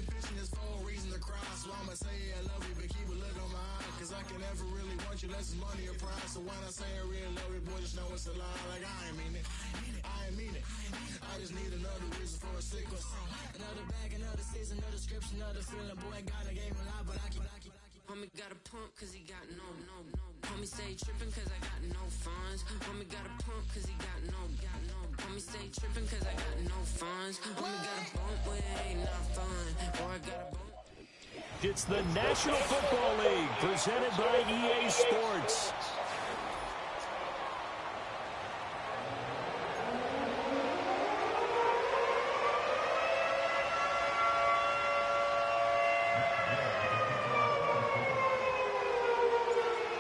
There's no reason to cry, so I'ma say I love you, but keep a look on my eye. Cause I can never really want you unless it's money or pride. So when I say I really love you, boy, just know it's a lie. Like I ain't mean it. I ain't mean it. I just need another reason for a sequence. Another bag, another season, another description, another feeling. Boy, God, I gave him a lot, but I keep. Homie got a pump cause he got no. Homie stay tripping cause I got no funds. Homie got a pump cause he got no. Homie stay tripping cause I got no funds. Homie got a bump where it ain't not fun. Or I got a bump. It's the National Football League presented by EA Sports.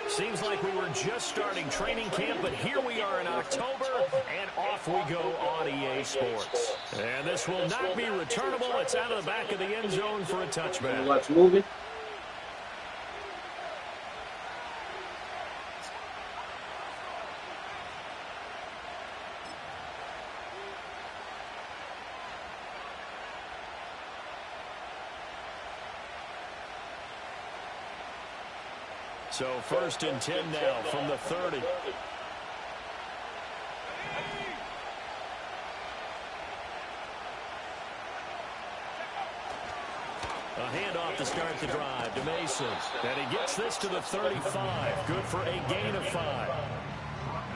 Seems like we were just starting training camp, but here we are in October, and off we go on EA Sports. And this will not be returnable. It's out of the back of the end zone for a touchback. What's moving? So 1st and 10 now from the 30. A handoff to start the drive to Mason. And he gets this to the 35. Good for a gain of 5.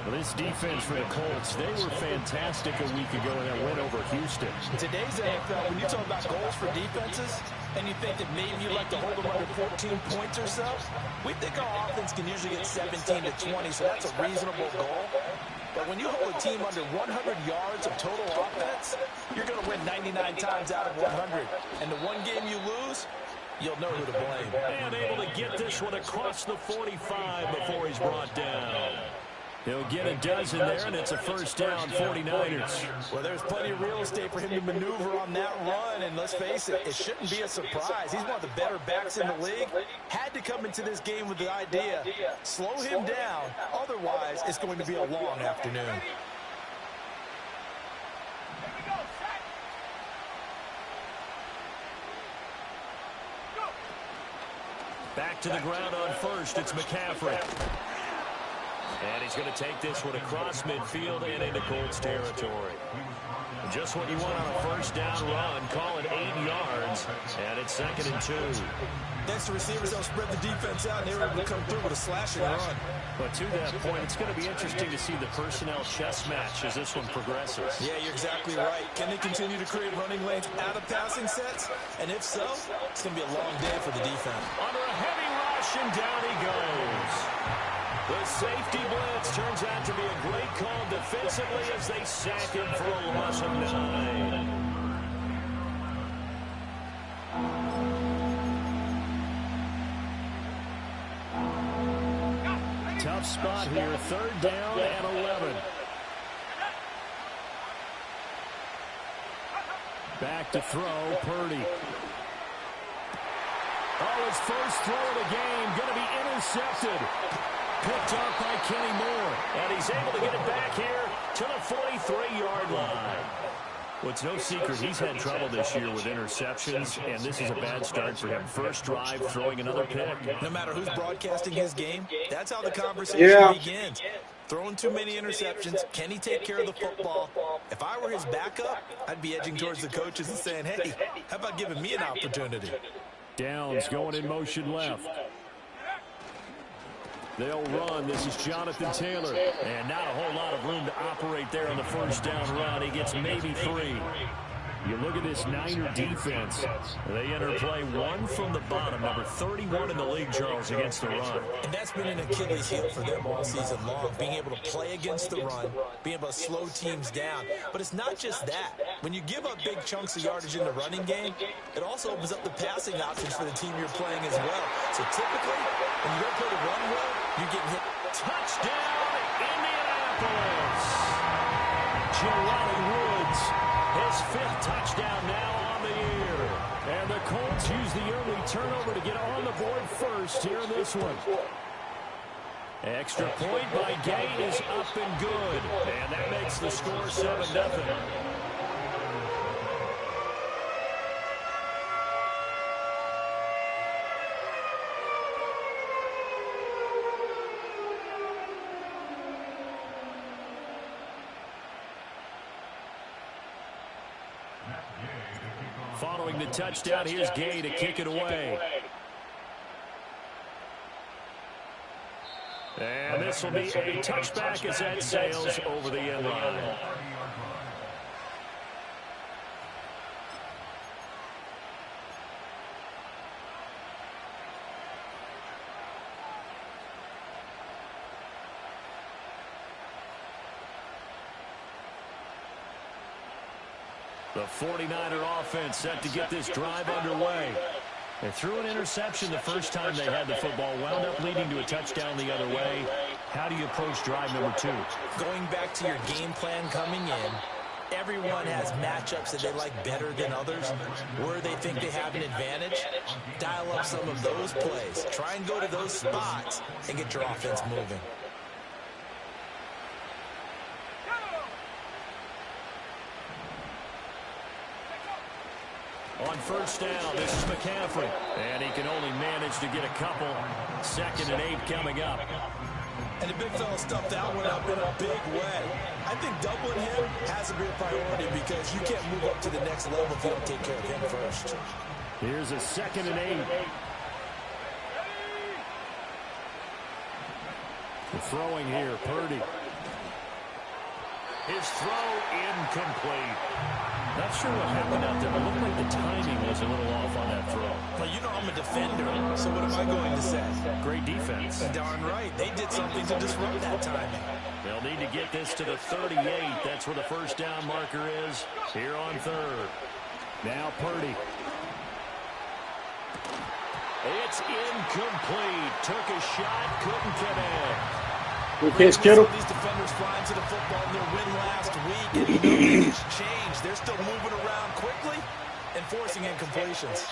Well, this defense for the Colts, they were fantastic a week ago in that win over Houston. Today's NFL, when you talk about goals for defenses, and you think that maybe you'd like to hold them under 14 points or so, we think our offense can usually get 17 to 20, so that's a reasonable goal. But when you hold a team under 100 yards of total offense, you're going to win 99 times out of 100. And the one game you lose, you'll know who to blame. And able to get this one across the 45 before he's brought down. He'll get a dozen there, and it's a first down, 49ers. Well, there's plenty of real estate for him to maneuver on that run, and let's face it, it shouldn't be a surprise. He's one of the better backs in the league. Had to come into this game with the idea, slow him down, otherwise it's going to be a long afternoon. Back to the ground on first, it's McCaffrey. And he's going to take this one across midfield and into Colts territory. Just what you want on a first down run. Call it 8 yards. And it's 2nd and 2. Thanks to receivers, they'll spread the defense out, and they were able to come through with a slashing run. But to that point, it's going to be interesting to see the personnel chess match as this one progresses. Yeah, you're exactly right. Can they continue to create running lanes out of passing sets? And if so, it's going to be a long day for the defense. Under a heavy rush, and down he goes. The safety blitz turns out to be a great call defensively as they sack him for a loss of 9. Tough spot here, 3rd down and 11. Back to throw, Purdy. Oh, his first throw of the game, going to be intercepted. Picked up by Kenny Moore. And he's able to get it back here to the 43-yard line. Well, it's no secret he's had trouble this year with interceptions, and this is a bad start for him. First drive, throwing another pick. No matter who's broadcasting his game, that's how the conversation begins. Throwing too many interceptions, can he take care of the football? If I were his backup, I'd be edging towards the coaches and saying, hey, how about giving me an opportunity? Downs going in motion left. They'll run. This is Jonathan Taylor. And not a whole lot of room to operate there on the first down run. He gets maybe 3. You look at this Niner defense. They enter play 1 from the bottom, number 31 in the league, Charles, against the run. And that's been an Achilles heel for them all season long, being able to play against the run, being able to slow teams down. But it's not just that. When you give up big chunks of yardage in the running game, it also opens up the passing options for the team you're playing as well. So typically, when you don't play the run well, you're getting hit. Touchdown, Indianapolis! Jelani Woods. His 5th touchdown now on the year. And the Colts use the early turnover to get on the board first here in this one. Extra point by Gay is up and good. And that makes the score 7-0. Following the touchdown, here's Gay to kick it away. And this will be a touchback as that sails over the end line. The 49er offense set to get this drive underway. They threw an interception the first time they had the football, wound up leading to a touchdown the other way. How do you approach drive number 2? Going back to your game plan coming in, everyone has matchups that they like better than others. Where they think they have an advantage, dial up some of those plays. Try and go to those spots and get your offense moving. On first down, this is McCaffrey. And he can only manage to get a couple. 2nd and 8 coming up. And the big fella stuffed that one up in a big way. I think doubling him has to be a priority because you can't move up to the next level if you don't take care of him first. Here's a 2nd and 8. The throwing here, Purdy. His throw incomplete. Not sure what happened out there. It looked like the timing was a little off on that throw. Well, you know I'm a defender, so what am I going to say? Great defense. Darn right. They did something to disrupt that timing. They'll need to get this to the 38. That's where the first down marker is here on 3rd. Now Purdy. It's incomplete. Took a shot, couldn't connect. Okay, Skittle. These defenders flying to the football in their win last week, and nothing's changed. They're still moving around quickly and forcing incompletions.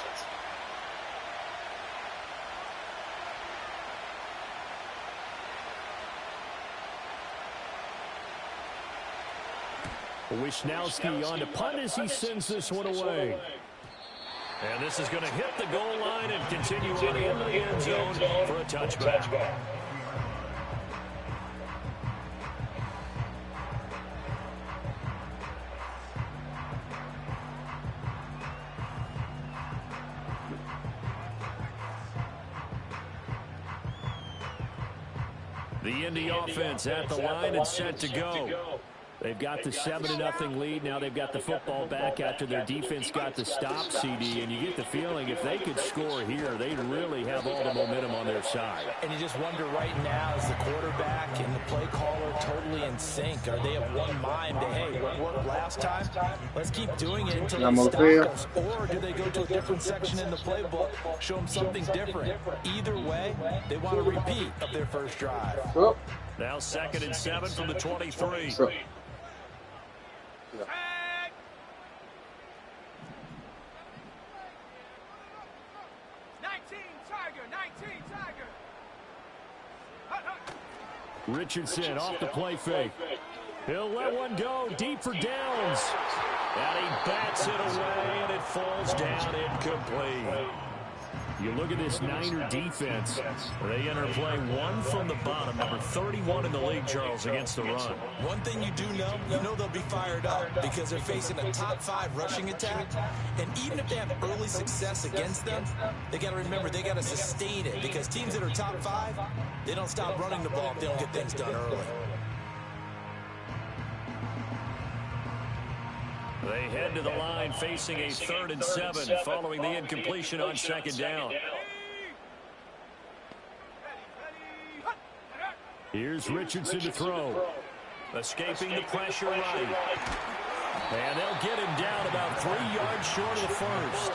Wisnowski on to punt as he sends this one away. And this is going to hit the goal line and continue on into the end zone for a touchback. The Indy offense at the line and set to go. They've got the 7-0 lead. Now they've got the football back after their defense got the stop, CD. And you get the feeling if they could score here, they'd really have all the momentum on their side. And you just wonder right now, is the quarterback and the play caller totally in sync? Are they of one mind that, hey, what worked last time? Let's keep doing it until they stop us. Or do they go to a different section in the playbook, show them something different? Either way, they want a repeat of their first drive. Now 2nd and 7 from the 23. Yeah. 19 Tiger. Richardson off the play fake. He'll let one go deep for Downs. And he bats it away, and it falls down incomplete. You look at this Niner defense. They enter play 1 from the bottom, number 31 in the league, Charles, against the run. One thing you do know, they'll be fired up because they're facing a top 5 rushing attack. And even if they have early success against them, they got to remember they got to sustain it because teams that are top 5, they don't stop running the ball if they don't get things done early. They head to the line facing a 3rd and 7 following the incompletion on 2nd down. Here's Richardson to throw. Escaping the pressure right. And they'll get him down about 3 yards short of the first.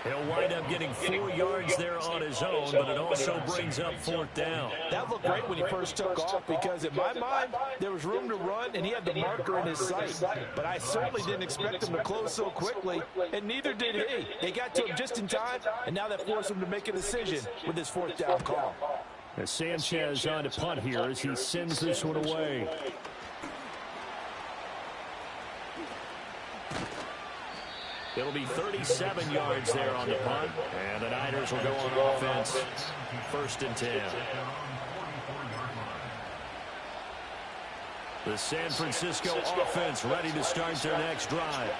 He'll wind up getting 4 yards there on his own, but it also brings up 4th down. That looked great when he first took off because, in my mind, there was room to run, and he had the marker in his sight. But I certainly didn't expect him to close so quickly, and neither did he. They got to him just in time, and now that forced him to make a decision with his 4th down call. As Sanchez on to punt here as he sends this one away. It'll be 37 yards there on the punt, and the Niners will go on offense. 1st and 10. The San Francisco offense ready to start their next drive.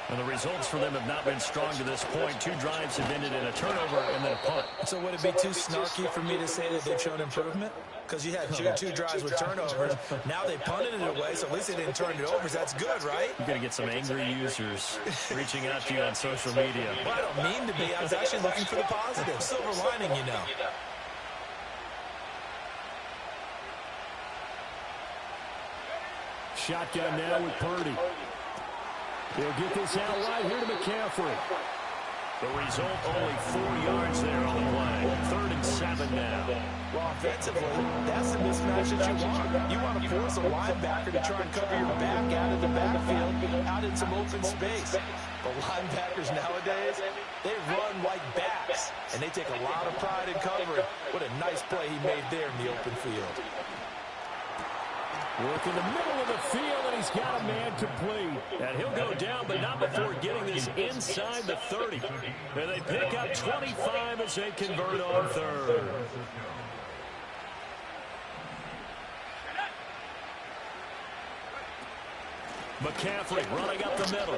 And the results for them have not been strong to this point. 2 drives have ended in a turnover and then a punt. So would it be too snarky for me to say that they've shown improvement? Because you had two drives with turnovers. Now they punted it away, so at least they didn't turn it over. So that's good, right? You're going to get some angry users reaching out to you on social media. Well, I don't mean to be. I was actually looking for the positive. Silver lining, you know. Shotgun now with Purdy. He'll get this out right here to McCaffrey. The result, only 4 yards there on the play. 3rd and 7 now. Well, offensively, that's the mismatch that you want. You want to force a linebacker to try and cover your back out of the backfield, out in some open space. The linebackers nowadays, they run like backs, and they take a lot of pride in covering. What a nice play he made there in the open field. Work in the middle of the field, and he's got a man complete. And he'll go down, but not before getting this inside the 30. And they pick up 25 as they convert on 3rd. McCaffrey running up the middle.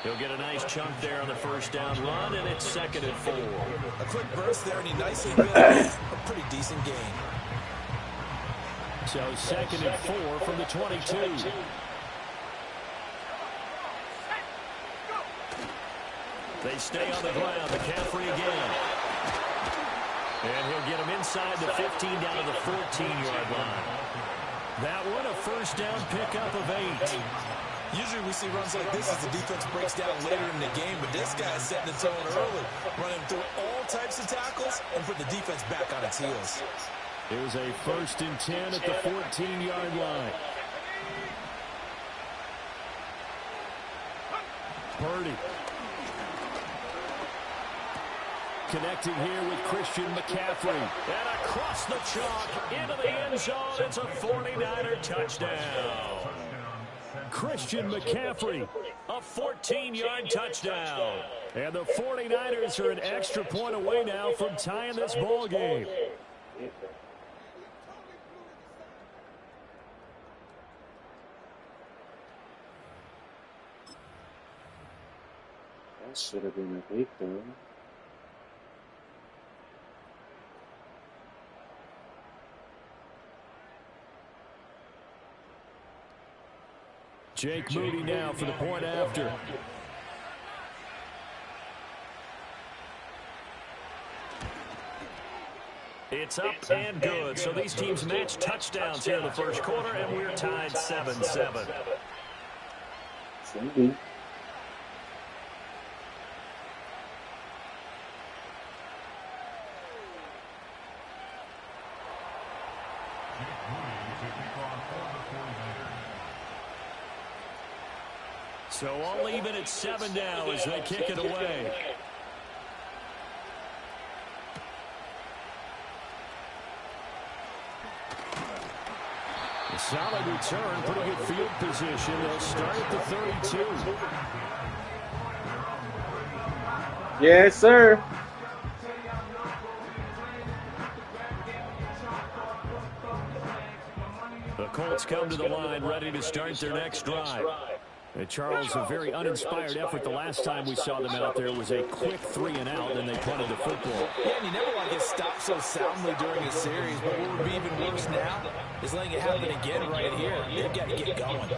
He'll get a nice chunk there on the 1st down run, and it's 2nd and 4. A quick burst there, and he nicely bit a pretty decent gain. So 2nd and 4 from the 22. They stay on the ground. McCaffrey again. And he'll get him inside the 15 down to the 14-yard line. That one, a 1st down pickup of 8. Usually we see runs like this as the defense breaks down later in the game, but this guy's setting the tone early, running through all types of tackles and put the defense back on its heels. Here's a 1st and 10 at the 14-yard line. Purdy. Connecting here with Christian McCaffrey. And across the chalk into the end zone. It's a 49er touchdown. Christian McCaffrey, a 14-yard touchdown. And the 49ers are an extra point away now from tying this ball game. That should have been a big though. Jake Moody now for the point after. It's up and good. So these teams match touchdowns here in the 1st quarter, and we're tied 7-7. So all even at 7 now as they kick it away. A solid return, pretty good field position. They'll start at the 32. Yes, sir. The Colts come to the line ready to start their next drive. And Charles, a very uninspired effort the last time we saw them out there was a quick 3-and-out, and they punted the football. Yeah, and you never want to get stopped so soundly during a series, but what would be even worse now is letting it happen again right here. They've got to get going.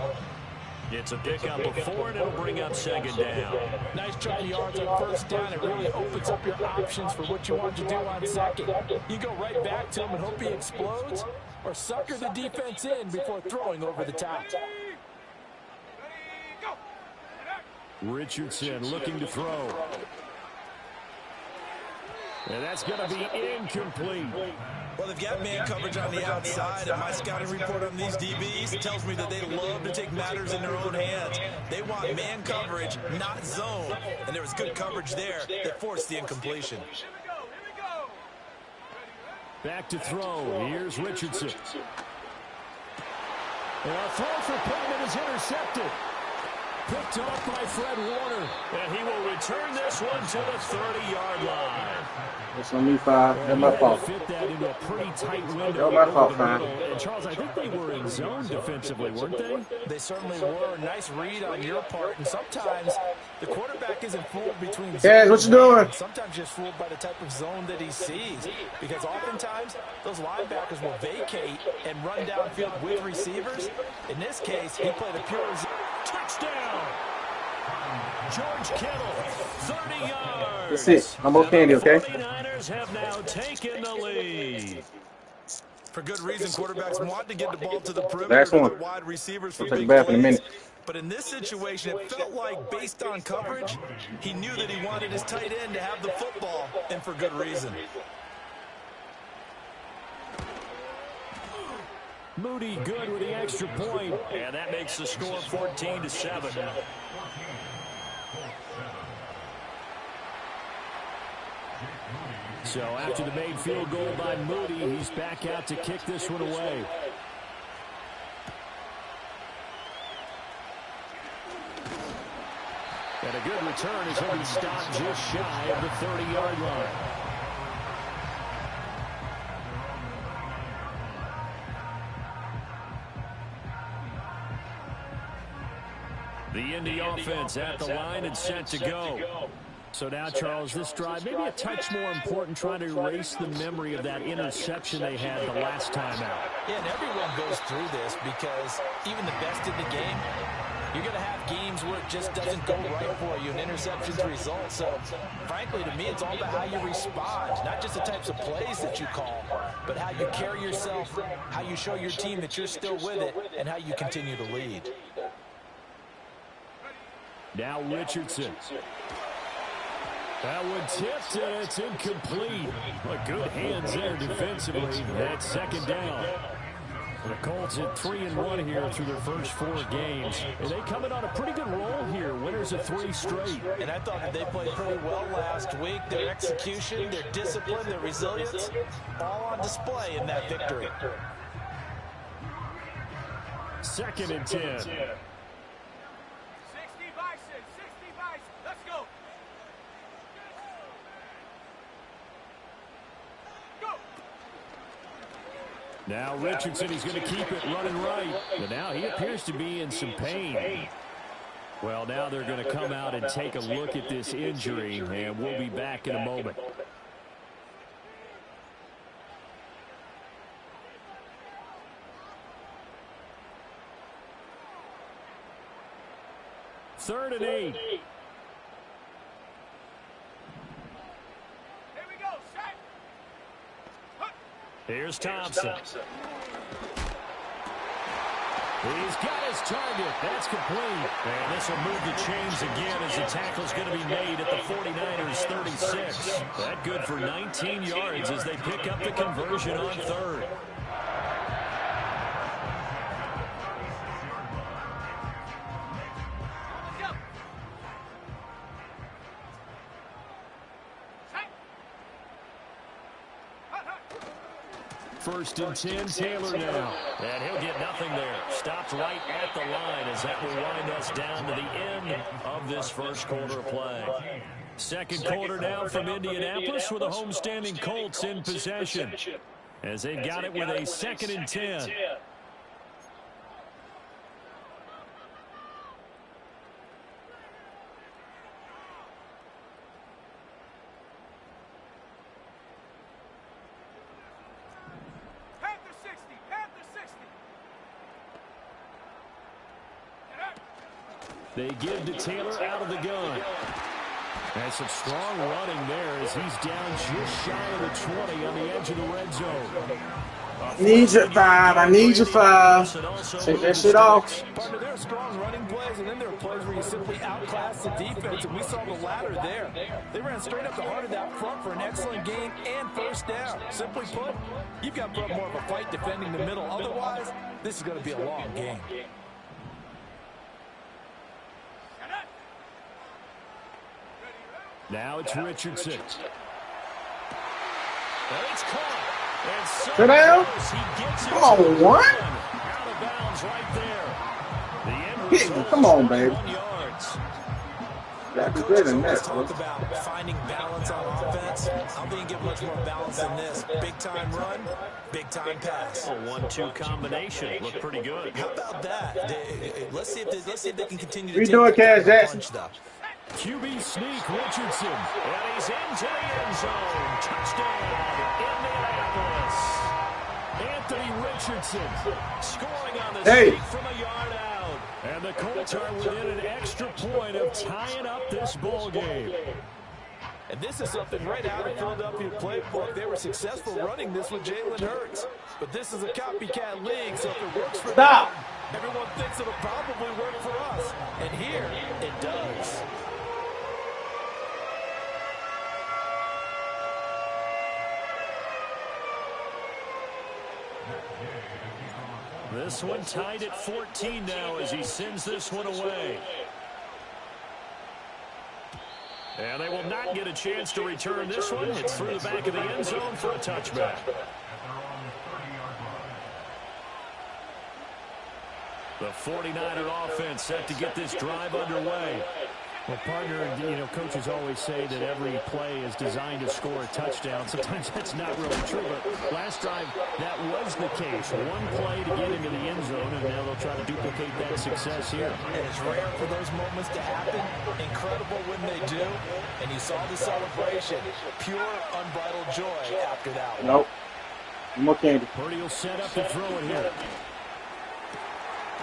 It's a pickup of 4, and it'll bring up 2nd down. Nice chunk of yards on 1st down. It really opens up your options for what you want to do on 2nd. You go right back to him and hope he explodes, or sucker the defense in before throwing over the top. Richardson looking to throw. And that's going to be incomplete. Well, they've got man coverage on the outside, and my scouting report on these DBs tells me that they love to take matters in their own hands. They want man coverage, not zone, and there was good coverage there that forced the incompletion. Back to throw. Here's Richardson. And a throw for Pittman is intercepted. picked off by Fred Warner. And he will return this one to the 30-yard line. It's on me, 5. That's my fault. Fit that into a pretty tight window. That's my fault, 5. And Charles, I think they were in zone defensively, weren't they? They certainly were. Nice read on your part. And sometimes the quarterback isn't fooled between Yes, what you doing? Sometimes just fooled by the type of zone that he sees. Because oftentimes those linebackers will vacate and run downfield with receivers. In this case, he played a pure touchdown. George Kittle, 30 yards. That's it. I'm on candy, okay? 49ers have now taken the lead. For good reason, quarterbacks want to get the ball to the perimeter. Last one. Wide receivers for I'll take big a bath in a plays. minute. But in this situation, it felt like, based on coverage, he knew that he wanted his tight end to have the football, and for good reason. Moody good with the extra point, and that makes the score 14-7. So after the made field goal by Moody, he's back out to kick this one away. And a good return as he'll be stopped just shy of the 30-yard line. The Indy offense at the line and set to go. So now, Charles, this drive, maybe a touch more important, trying to erase the memory of that interception they had the last time out. Yeah, and everyone goes through this because even the best in the game, you're going to have games where it just doesn't go right for you, and interceptions result. So, frankly, to me, it's all about how you respond, not just the types of plays that you call, but how you carry yourself, how you show your team that you're still with it, and how you continue to lead. Now Richardson. That one tipped, and it's incomplete. But good hands there defensively. That's second down. The Colts at 3-1 here through their first 4 games. And they come in on a pretty good roll here. Winners of 3 straight. And I thought that they played pretty well last week. Their execution, their discipline, their resilience, all on display in that victory. 2nd and 10. Now Richardson, he's going to keep it running right. But now he appears to be in some pain. Well, now they're going to come out and take a look at this injury, and we'll be back in a moment. Third and 8. Here's Thompson. He's got his target. That's complete. And this will move the chains again as the tackle's going to be made at the 49ers 36. That good for 19 yards as they pick up the conversion on 3rd. First and 10, Taylor now. And he'll get nothing there. Stopped right at the line as that will wind us down to the end of this first quarter of play. Second quarter now from Indianapolis with the homestanding Colts in possession as they've got it with a 2nd and 10. They give to Taylor out of the gun. And some strong running there as he's down just shy of the 20 on the edge of the red zone. Need your 5. I need your 5. Take that shit off. Partner, there are strong running plays, and then there are plays where you simply outclass the defense, and we saw the latter there. They ran straight up the heart of that front for an excellent gain and first down. Simply put, you've got to put up more of a fight defending the middle. Otherwise, this is going to be a long game. Now it's Richardson. And it's caught. And so sit down. He gets it. Come on, what? Out of bounds right there. The end Hit me. Come on, baby. 1 yard. yards. Coaches always talk about finding balance on offense. I don't think you get much more balance than this. Big time run, big time pass. A 1-2 combination. Looked pretty good. How about that? Let's see if they can continue to We take do it, that Cash kind of Jackson. punch, though. QB sneak, Richardson. And he's into the end zone. Touchdown, Indianapolis. Anthony Richardson scoring on the sneak from a yard out. And the Colts are within an extra point of tying up this ball game. And this is something right out of Philadelphia playbook. They were successful running this with Jalen Hurts. But this is a copycat league, so if it works for them, everyone thinks it'll probably work for us. And here, it does. This one tied at 14 now as he sends this one away. And they will not get a chance to return this one. It's through the back of the end zone for a touchback. The 49er offense set to get this drive underway. Well, partner, coaches always say that every play is designed to score a touchdown. Sometimes that's not really true, but last drive, that was the case. One play to get into the end zone, and now they'll try to duplicate that success here. And it's rare for those moments to happen. Incredible when they do. And you saw the celebration. Pure, unbridled joy after that one. Nope. No more candy. Purdy will set up to throw it here.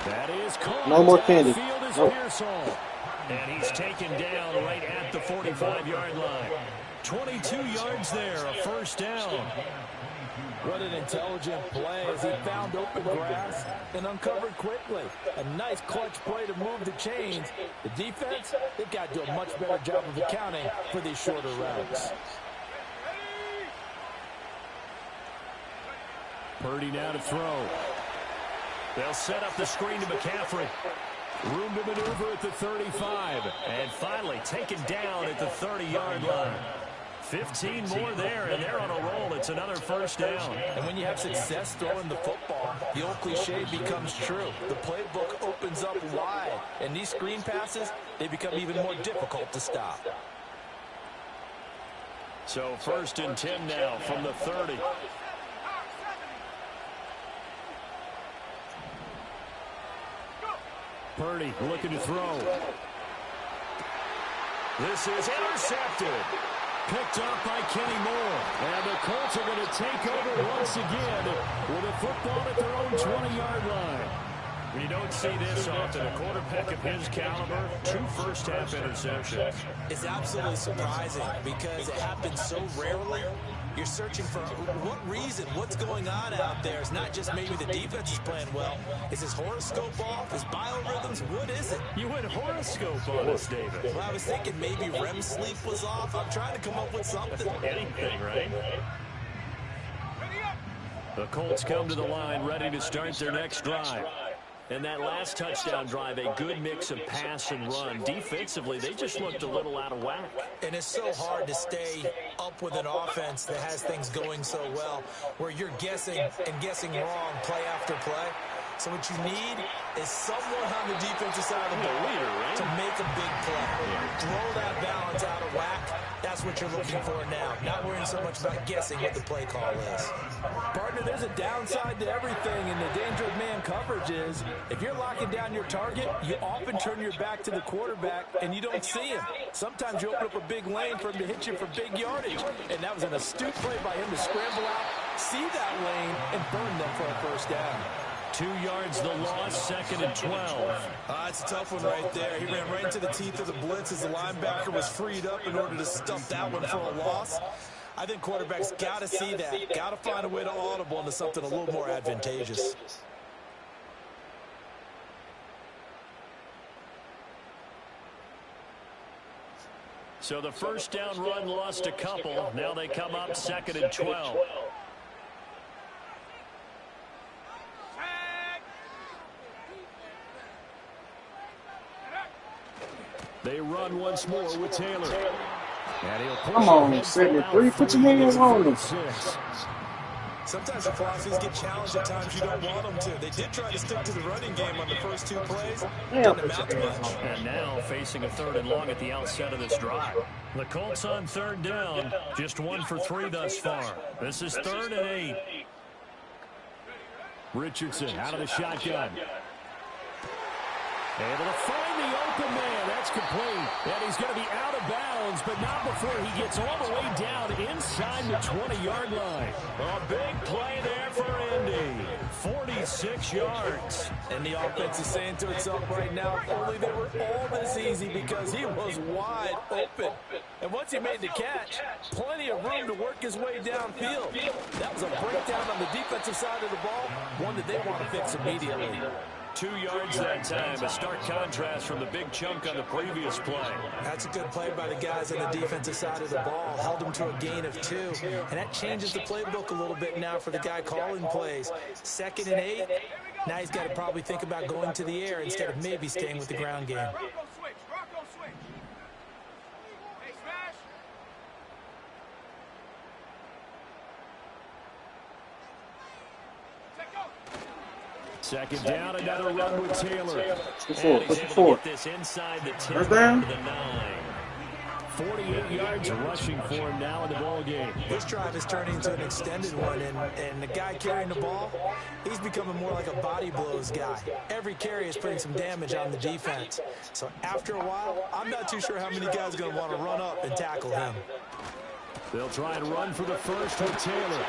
That is caught. No more candy. Downfield is Nope. Pearsall. And he's taken down right at the 45-yard line. 22 yards there, a first down. What an intelligent play as he found open grass and uncovered quickly. A nice clutch play to move the chains. The defense, they've got to do a much better job of accounting for these shorter routes. Purdy now to throw. They'll set up the screen to McCaffrey. Room to maneuver at the 35. And finally taken down at the 30-yard line. 15 more there, and they're on a roll. It's another first down. And when you have success throwing the football, the old cliche becomes true. The playbook opens up wide. And these screen passes, they become even more difficult to stop. So 1st and 10 now from the 30. Purdy looking to throw. This is intercepted. Picked off by Kenny Moore. And the Colts are going to take over once again with a football at their own 20-yard line. You don't see this often. A quarterback of his caliber, 2 first-half interceptions. It's absolutely surprising because it happens so rarely. You're searching for what reason, what's going on out there. It's not just maybe the defense is playing well. Is his horoscope off? His biorhythms? What is it? You went horoscope on us, David. Well, I was thinking maybe REM sleep was off. I'm trying to come up with something. Anything, right? The Colts come to the line ready to start their next drive. And that last touchdown drive, a good mix of pass and run. Defensively, they just looked a little out of whack. And it's so hard to stay up with an offense that has things going so well, where you're guessing and guessing wrong play after play. So what you need is someone on the defensive side of the ball to make a big play. Throw that balance out of whack. That's what you're looking for now. Not worrying so much about guessing what the play call is. Partner, there's a downside to everything, and the danger of man coverage is if you're locking down your target, you often turn your back to the quarterback, and you don't see him. Sometimes you open up a big lane for him to hit you for big yardage, and that was an astute play by him to scramble out, see that lane, and burn them for a first down. 2 yards the loss, 2nd and 12. It's a tough one right there. He ran right into the teeth of the blitz as the linebacker was freed up in order to stuff that one for a loss. I think quarterbacks got to see that. Got to find a way to audible into something a little more advantageous. So the first down run lost a couple. Now they come up 2nd and 12. They run once more with Taylor. And he'll Come on, 73. Put your hands on him. See, Sometimes your philosophies get challenged at times you don't want them to. They did try to stick to the running game on the first 2 plays. Didn't amount to much. And now facing a 3rd and long at the outset of this drive. The Colts on 3rd down. Just 1 for 3 thus far. This is 3rd and 8. Richardson out of the shotgun. Able to find the open man. That's complete. And he's going to be out of bounds, but not before he gets all the way down inside the 20-yard line. A big play there for Indy. 46 yards. And the offense is saying to itself right now, only they were all this easy because he was wide open. And once he made the catch, plenty of room to work his way downfield. That was a breakdown on the defensive side of the ball, one that they want to fix immediately. 2 yards that time, a stark contrast from the big chunk on the previous play. That's a good play by the guys on the defensive side of the ball. Held them to a gain of 2. And that changes the playbook a little bit now for the guy calling plays. 2nd and 8. Now he's got to probably think about going to the air instead of maybe staying with the ground game. Second down, another run with Taylor. Four. This inside the 10 First down. to the 9. 48 yards rushing for him now in the ball game. This drive is turning into an extended one, and the guy carrying the ball, he's becoming more like a body blows guy. Every carry is putting some damage on the defense. So after a while, I'm not too sure how many guys are going to want to run up and tackle him. They'll try and run for the first with Taylor.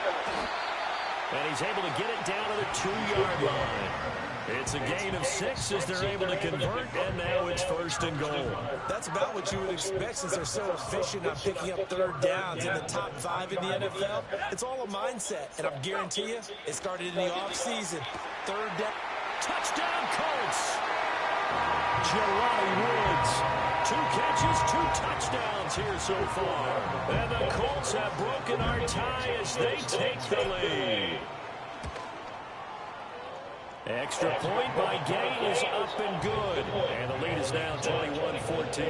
And he's able to get it down to the 2-yard line. It's a gain of 6 as they're able to convert, and now it's 1st and goal. That's about what you would expect since they're so efficient on picking up 3rd downs in the top 5 in the NFL. It's all a mindset, and I guarantee you, it started in the offseason. 3rd down. Touchdown, Colts! Jelani Woods. 2 catches, 2 touchdowns here so far. And the Colts have broken our tie as they take the lead. Extra point by Gay is up and good. And the lead is now 21-14.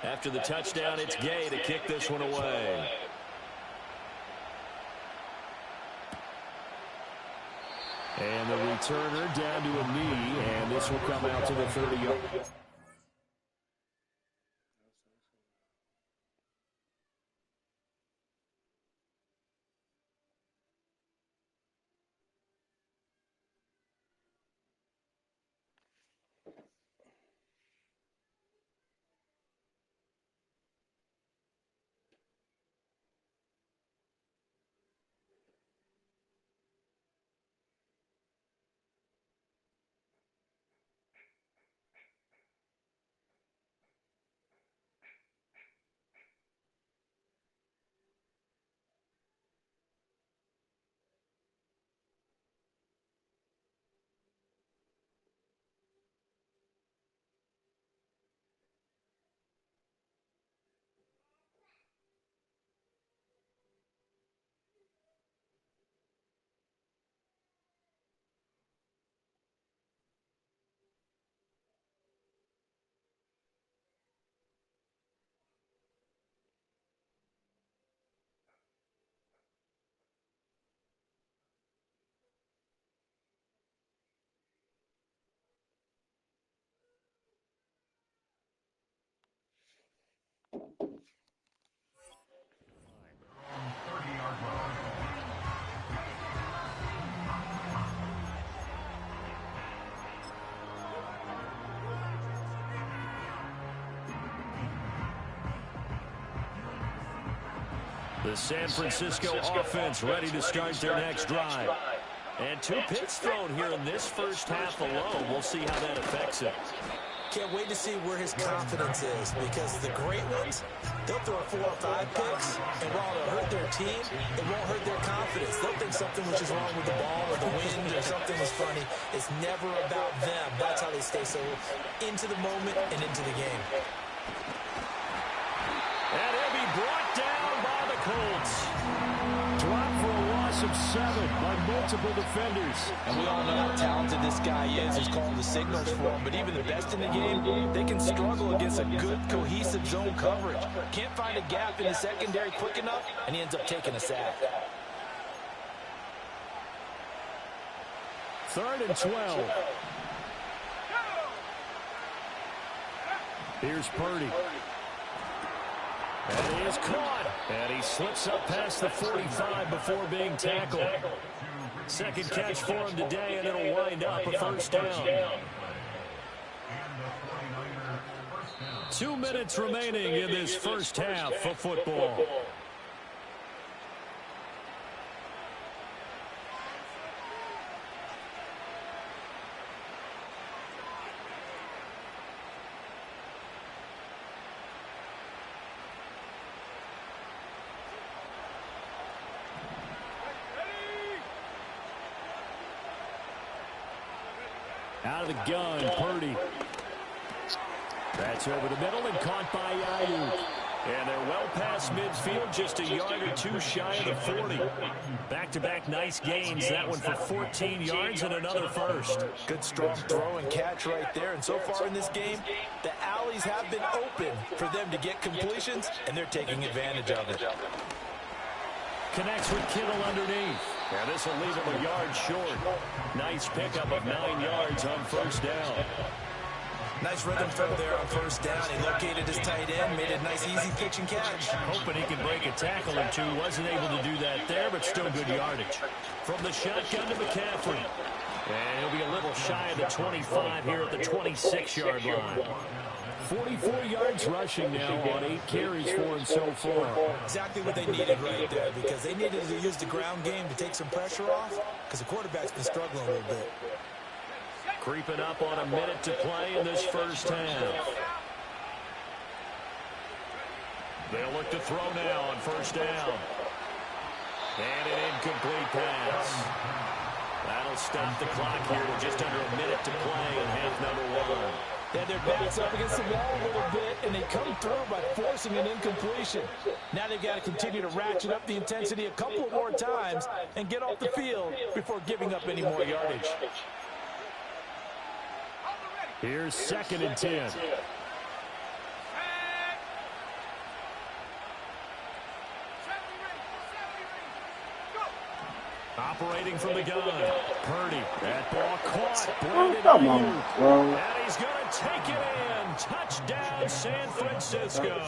After the touchdown, it's Gay to kick this one away. And the returner down to a knee, and this will come out to the 30-yard. The San Francisco offense ready to start their next drive. And 2 picks thrown here in this first half alone. We'll see how that affects it. Can't wait to see where his confidence is, because the great ones, they'll throw 4 or 5 picks, and while it'll hurt their team, it won't hurt their confidence. They'll think something was just wrong with the ball or the wind or something was funny. It's never about them. That's how they stay so into the moment and into the game. And he'll be brought down by the Colts. Drop for a loss loss of 7 by multiple defenders. And we all know how talented this guy is. He's calling the signals for him. But even the best in the game, they can struggle against a good, cohesive zone coverage. Can't find a gap in the secondary quick enough, and he ends up taking a sack. 3rd and 12. Here's Purdy. And he is caught. And he slips up past the 45 before being tackled. Second catch for him today, and it'll wind up a first down. 2 minutes remaining in this first half of football. Out of the gun, Purdy. That's over the middle and caught by Ayuk. And they're well past midfield, just a yard or two shy of the 40. Back-to-back nice gains. That one for 14 yards and another first. Good strong throw and catch right there. And so far in this game, the alleys have been open for them to get completions, and they're taking advantage of it. Connects with Kittle underneath. And this will leave him a yard short. Nice pickup of 9 yards on first down. Nice rhythm throw there on first down. He located his tight end, made a nice easy pitch and catch. Hoping he can break a tackle or two. Wasn't able to do that there, but still good yardage. From the shotgun to McCaffrey. And he'll be a little shy of the 25 here at the 26-yard line. 44 yards rushing now on 8 carries for him so far. Exactly what they needed right there, because they needed to use the ground game to take some pressure off, because the quarterback's been struggling a little bit. Creeping up on a minute to play in this first half. They'll look to throw now on first down. And an incomplete pass. That'll stop the clock here with just under a minute to play in half number 1. Yeah, their backs up against the wall a little bit, and they come through by forcing an incompletion. Now they've got to continue to ratchet up the intensity a couple more times and get off the field before giving up any more yardage. Here's 2nd and 10. Operating from the gun. Purdy. That ball caught. Oh, come on, bro. And he's going to take it in. Touchdown, San Francisco.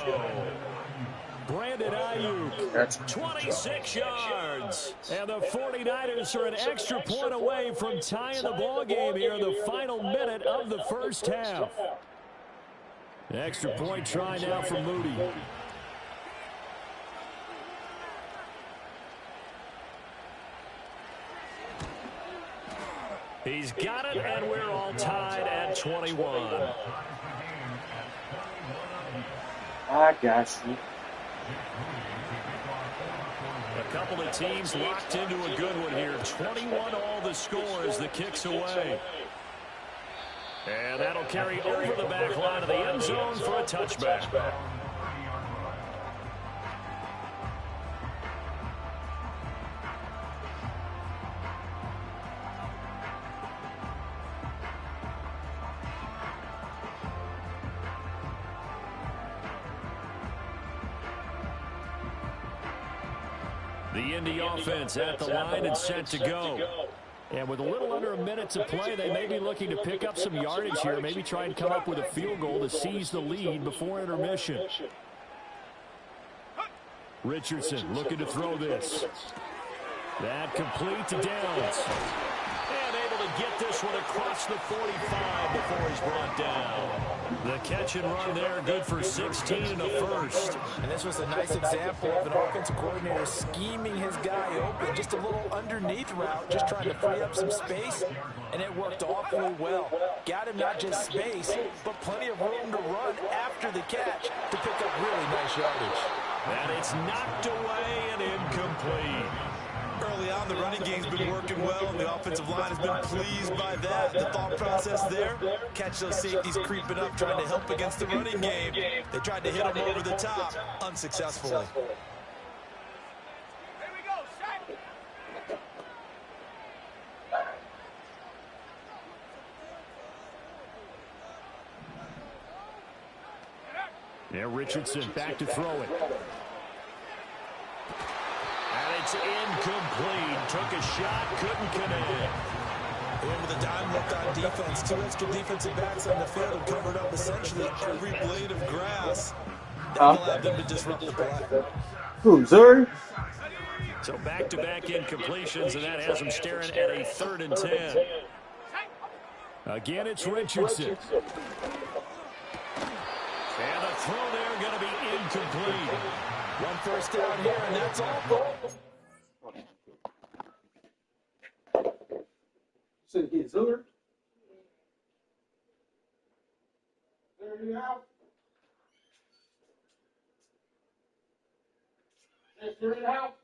Brandon Ayuk, 26 yards. And the 49ers are an extra point away from tying the ball game here in the final minute of the first half. Extra point try now for Moody. He's got it, and we're all tied at 21. I got you. A couple of teams locked into a good one here. 21 all the score as the kick's away. And that'll carry over the back line of the end zone for a touchback. The Indy offense at the line and set to go. And with a little under a minute to play, they may be looking to pick up some yardage here, maybe try and come up with a field goal to seize the lead before intermission. Richardson looking to throw this. That complete to Downs. And able to get this one across the 45 before he's brought down. The catch and run there, good for 16 and a first. And this was a nice example of an offensive coordinator scheming his guy open. Just a little underneath route, just trying to free up some space, and it worked awfully well. Got him not just space, but plenty of room to run after the catch to pick up really nice yardage. And it's knocked away and incomplete. Early on, the running game's been working well, and the offensive line has been pleased by that. The thought process there, catch those safeties creeping up, trying to help against the running game. They tried to hit them over the top, unsuccessfully. And Richardson back to throw it. And it's incomplete. Took a shot, couldn't connect. And with a dime left on defense, 2 extra defensive backs on the field and covered up essentially every blade of grass. That allowed them to disrupt the play. Who, Missouri? So back-to-back incompletions, and that has them staring at a 3rd and 10. Again, it's Richardson. And the throw there going to be incomplete. 1 first down here, and that's all. Should get Ziller. There you out. There you out.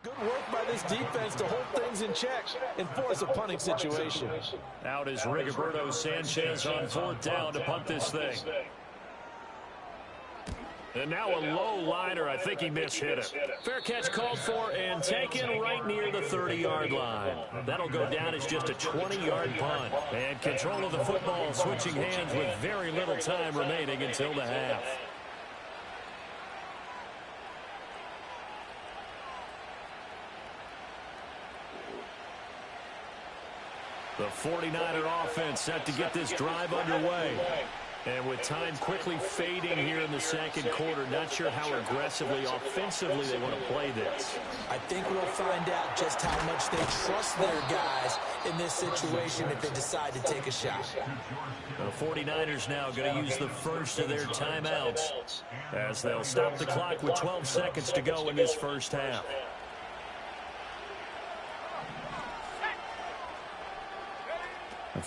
Good work by this defense to hold things in check and force a punting situation. Out is Rigoberto Sanchez on 4th down to punt this thing. And now a low liner. I think he mishit it. Fair catch called for and taken right near the 30-yard line. That'll go down as just a 20-yard punt. And control of the football switching hands with very little time remaining until the half. The 49er offense set to get this drive underway. And with time quickly fading here in the 2nd quarter, not sure how aggressively, offensively they want to play this. I think we'll find out just how much they trust their guys in this situation if they decide to take a shot. The 49ers now going to use the first of their timeouts as they'll stop the clock with 12 seconds to go in this first half.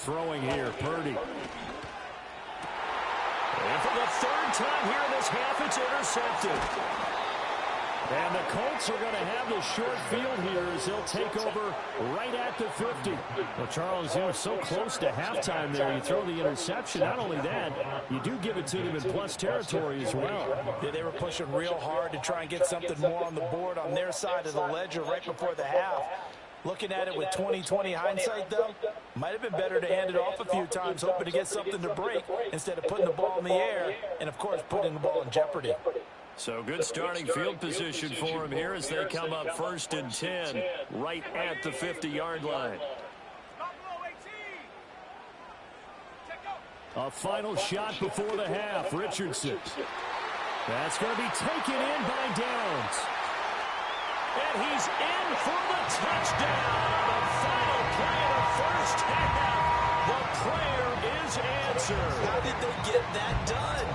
Throwing here, Purdy. And for the 3rd time here in this half, it's intercepted. And the Colts are going to have the short field here as they'll take over right at the 50. Well, Charles, you know, so close to halftime there. You throw the interception. Not only that, you do give it to them in plus territory as well. Yeah, they were pushing real hard to try and get something more on the board on their side of the ledger right before the half. Looking at it with 20/20 hindsight, though, might have been better to hand it off a few times, hoping to get something to break instead of putting the ball in the air and, of course, putting the ball in jeopardy. So good starting field position for him here as they come up 1st and 10 right at the 50-yard line. A final shot before the half. Richardson. That's going to be taken in by Downs. And he's in for the touchdown on the final play of the first half. The prayer is answered. How did they get that done?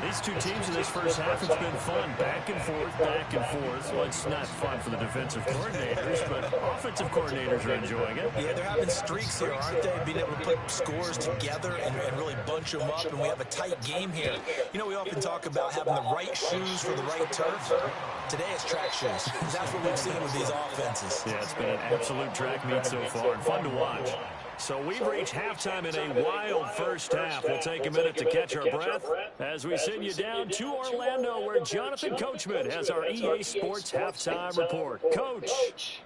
These two teams in this first half, it's been fun. Back and forth, back and forth. Well, it's not fun for the defensive coordinators, but offensive coordinators are enjoying it. Yeah, they're having streaks here, aren't they? Being able to put scores together and really bunch them up, and we have a tight game here. You know, we often talk about having the right shoes for the right turf. Today it's track shoes. That's what we've seen with these offenses. Yeah, it's been an absolute track meet so far and fun to watch. So we've reached halftime in a wild first half. We'll take a minute to catch our breath as we send you down to Orlando where Jonathan Coachman has our EA Sports halftime report. Coach.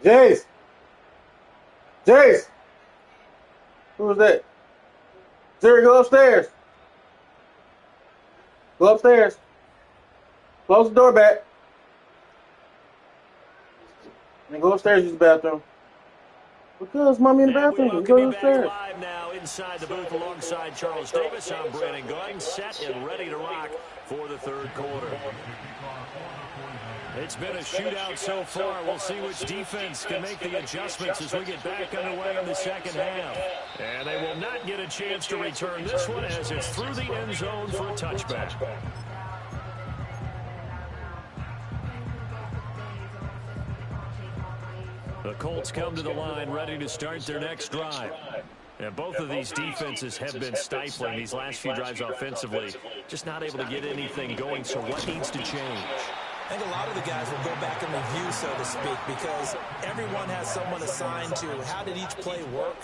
Jace. Who was that? Jerry, go upstairs. Go upstairs. Close the door back. And go upstairs, use the bathroom. Because mommy in the bathroom. We go welcome you upstairs. back live now inside the booth alongside Charles Davis. I'm Brandon Gunn, set and ready to rock for the 3rd quarter. It's been a shootout so far. We'll see which defense can make the adjustments as we get back underway in the 2nd half. And they will not get a chance to return this one as it's through the end zone for a touchback. The Colts come to the line ready to start their next drive. And both of these defenses have been stifling these last few drives offensively. Just not able to get anything going, so what needs to change? I think a lot of the guys will go back and review, so to speak, because everyone has someone assigned to how did each play work.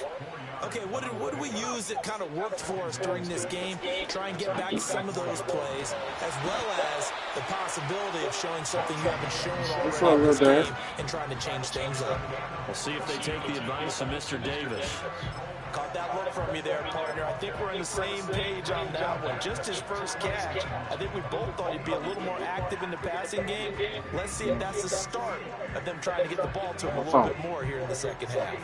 Okay, what did we use that kind of worked for us during this game? Try and get back some of those plays, as well as the possibility of showing something you haven't shown already in this game and trying to change things up. We'll see if they take the advice of Mr. Davis. Caught that look from you there, partner. I think we're on the same page on that one. Just his first catch. I think we both thought he'd be a little more active in the passing game. Let's see if that's the start of them trying to get the ball to him a little bit more here in the second half.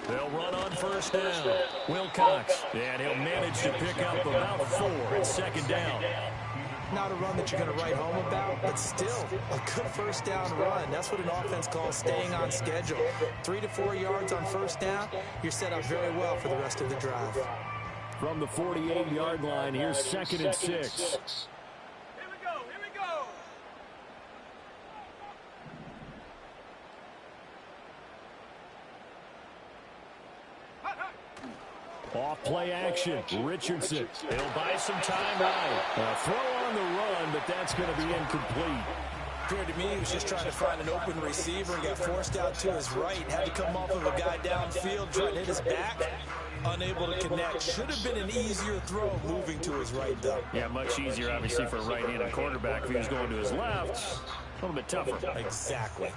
They'll run on first down. Wilcox, and he'll manage to pick up about 4 at second down. Not a run that you're going to write home about, but still a good first down run. That's what an offense calls staying on schedule. 3 to 4 yards on first down, you're set up very well for the rest of the drive. From the 48-yard line, here's 2nd and 6. Off play action, Richardson. He'll buy some time right. A throw on the run, but that's going to be incomplete. Appeared to me he was just trying to find an open receiver and got forced out to his right. Had to come off of a guy downfield, trying to hit his back. Unable to connect. Should have been an easier throw moving to his right, though. Yeah, much easier, obviously, for a right-handed quarterback. If he was going to his left, a little bit tougher. Exactly.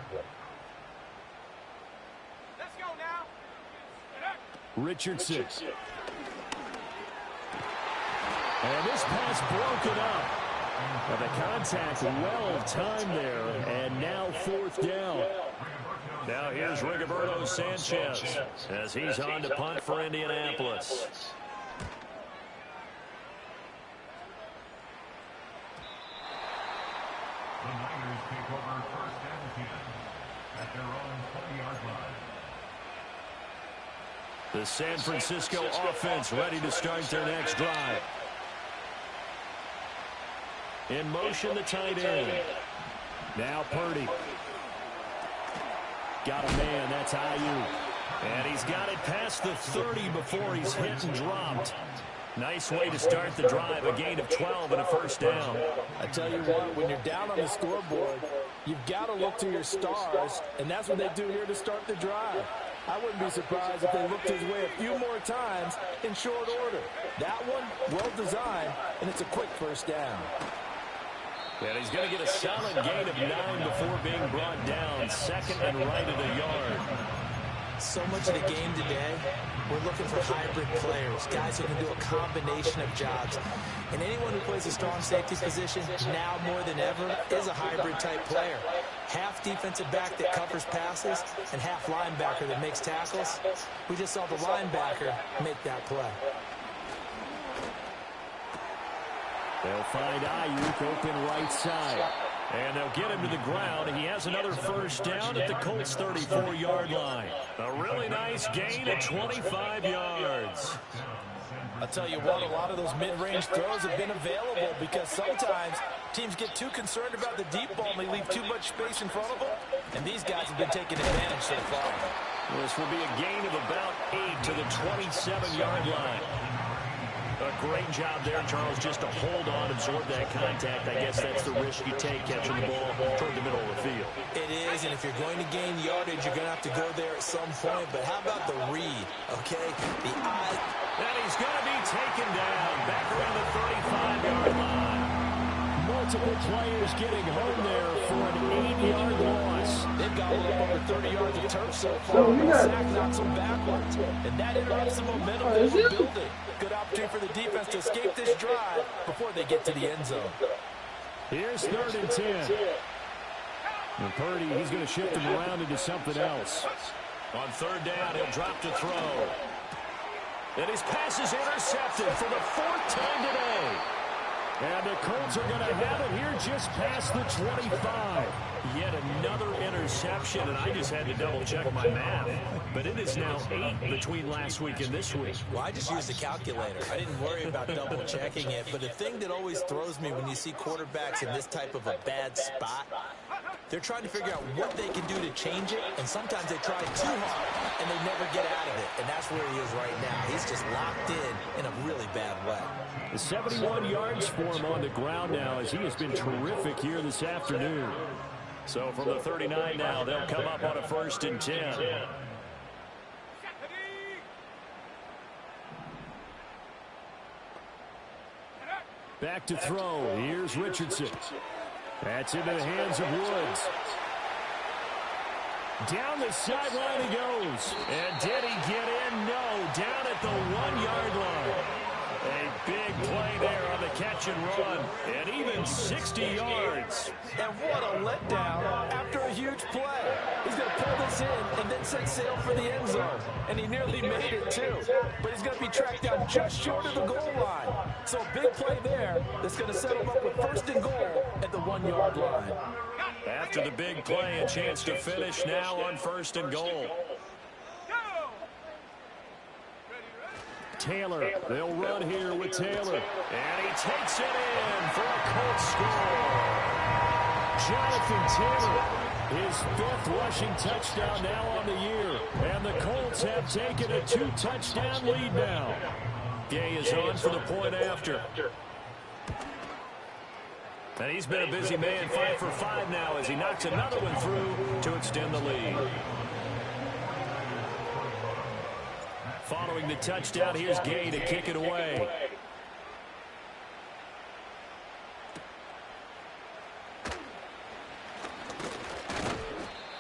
Richardson. And this pass broken up. Well, the contact well timed there, and now 4th down. Now here's Rigoberto Sanchez as he's on to punt for Indianapolis. The Niners take over 1st and 10 at their own 20-yard line. The San Francisco offense ready to start their next drive. In motion, the tight end. Now Purdy. Got a man, that's Ayuk. And he's got it past the 30 before he's hit and dropped. Nice way to start the drive, a gain of 12 and a first down. I tell you what, when you're down on the scoreboard, you've got to look to your stars, and that's what they do here to start the drive. I wouldn't be surprised if they looked his way a few more times in short order. That one, well designed, and it's a quick first down. And he's going to get a solid gain of 9 before being brought down. 2nd and right at a yard. So much of the game today, we're looking for hybrid players, guys who can do a combination of jobs. And anyone who plays a strong safety position, now more than ever, is a hybrid-type player. Half defensive back that covers passes and half linebacker that makes tackles. We just saw the linebacker make that play. They'll find Ayuk open right side. And they'll get him to the ground. He has another first down at the Colts 34-yard line. A really nice gain at 25 yards. I'll tell you what, a lot of those mid-range throws have been available because sometimes teams get too concerned about the deep ball and they leave too much space in front of them. And these guys have been taking advantage so far. Well, this will be a gain of about 8 to the 27-yard line. A great job there, Charles, just to hold on, absorb that contact. I guess that's the risk you take catching the ball toward the middle of the field. It is, and if you're going to gain yardage, you're going to have to go there at some point. But how about the read, okay? The eye. And he's going to be taken down back around the 35-yard line. Multiple players getting home there for an 8-yard loss. They've got up over 30 yards of turf so far. The sack knocks them backwards. And that interrupts the momentum they were building. Good opportunity for the defense to escape this drive before they get to the end zone. Here's 3rd and 10. And Purdy, he's going to shift him around into something else. On 3rd down, he'll drop to throw. And his pass is intercepted for the 4th time today. And the Colts are going to have it here just past the 25. Yet another interception, and I just had to double-check my math. But it is now 8 between last week and this week. Well, I just used a calculator. I didn't worry about double-checking it. But the thing that always throws me when you see quarterbacks in this type of a bad spot, they're trying to figure out what they can do to change it, and sometimes they try too hard, and they never get out of it. And that's where he is right now. He's just locked in a really bad way. The 71 yards for him on the ground now as he has been terrific here this afternoon. So from the 39 now, they'll come up on a 1st and 10. Back to throw. Here's Richardson. That's into the hands of Woods. Down the sideline he goes. And did he get in? No. Down at the 1-yard line. A big play there on the catch and run. And even 60 yards. And what a letdown after a huge play. He's going to pull this in and then set sail for the end zone. And he nearly made it, too. But he's going to be tracked down just short of the goal line. So a big play there that's going to set him up with 1st and goal at the 1-yard line. After the big play, a chance to finish now on 1st and goal. Taylor, they'll run here with Taylor. And he takes it in for a Colts score. Jonathan Taylor, his 5th rushing touchdown now on the year. And the Colts have taken a 2-touchdown lead now. Gay is on for the point after. And he's been a busy man, 5 for 5 now as he knocks another one through to extend the lead. Following the touchdown, here's Gay to kick it away.